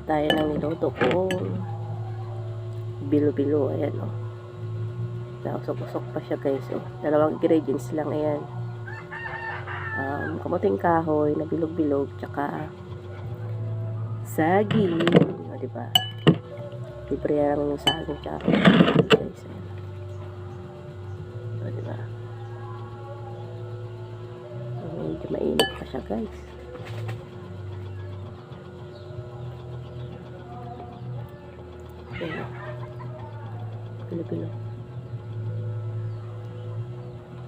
tayo ng niluto kong bilo-bilo. Ayan o. Nausok-usok pa siya guys. O. Dalawang ingredients lang. Ayan. Kamuting kahoy na bilog-bilog. Tsaka saging. O diba? Libre lang yung saging. Tsaka guys. Ayan. O diba? Medyo mainit pa siya guys. Ayan. Bilo-bilo.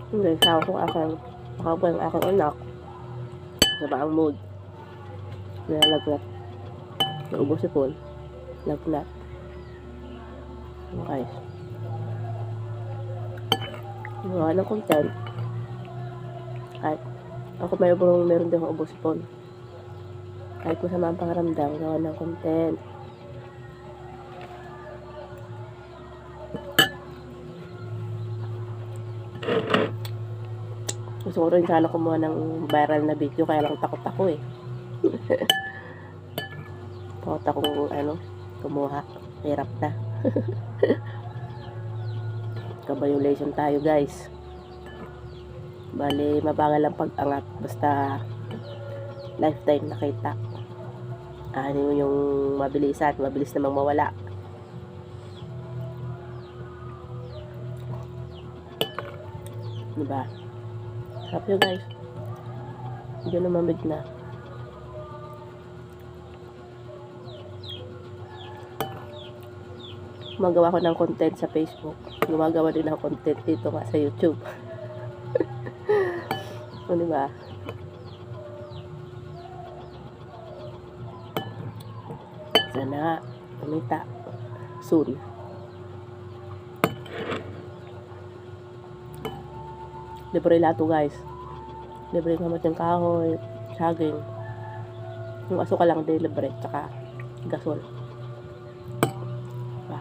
Hindi, sawa kong ang aking anak. Sa baang mood. Nalagnat. Naubos si Paul. Lagnat. Guys. Gawa ng content. Kahit ako meron din akong ubos si Paul. Kahit masama ang pangaramdam, gawa ng content. Gusto ko rin sana kumuha ng viral na video, kaya lang takot ako eh. Takot akong kumuha. Hirap na. Ka-violation tayo guys. Bali, mabagal ang pag-angat. Basta lifetime nakita. Ano yung mabilisan. Mabilis namang mawala. Diba? Sarap yun guys. Hindi na mamig na. Gumagawa ko ng content sa Facebook. Gumagawa din ako content dito nga sa YouTube. O diba? Sana nga kumita soon. Libre lahat to guys. Libre kamuting kahoy, saging. Yung asukal lang din libre, tsaka gasol. Diba?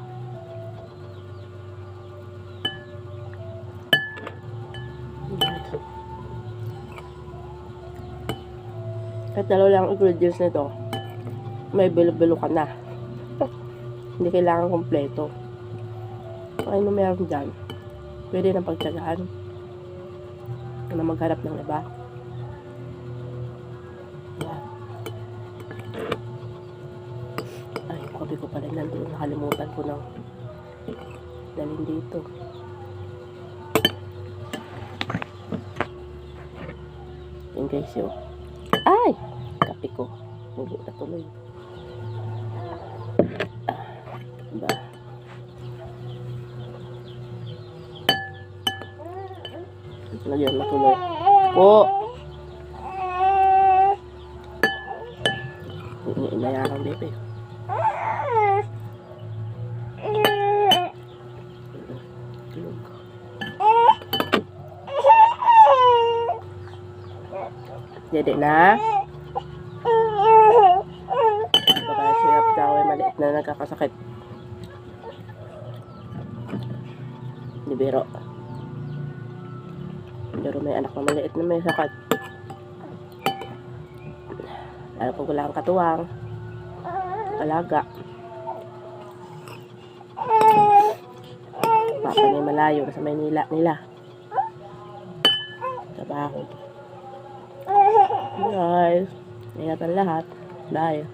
Kahit dalawa lang ingredients nito, may bilo-bilo ka na. Hindi kailangan kompleto. Kung ano meron dyan, pwede nang pagtsagaan na magharap ng iba. Yan. Ay, kabi ko pala nandun. Nakalimutan ko nang dalhin dito. Yan guys yun. Ay! Kapi ko. Bubo na tuloy. Diba? Lagyan na tuloy. Po! Inayaran bebe. Jadi na. Baka sirap daw ay maliit na nagkakasakit. Libero. Pero may anak na maliit na may sakit. Lalo pag wala kang katuwang. Alaga. Papa niya malayo. Nasa Maynila nila. Trabaho. Guys. Ingatan lahat. Bye.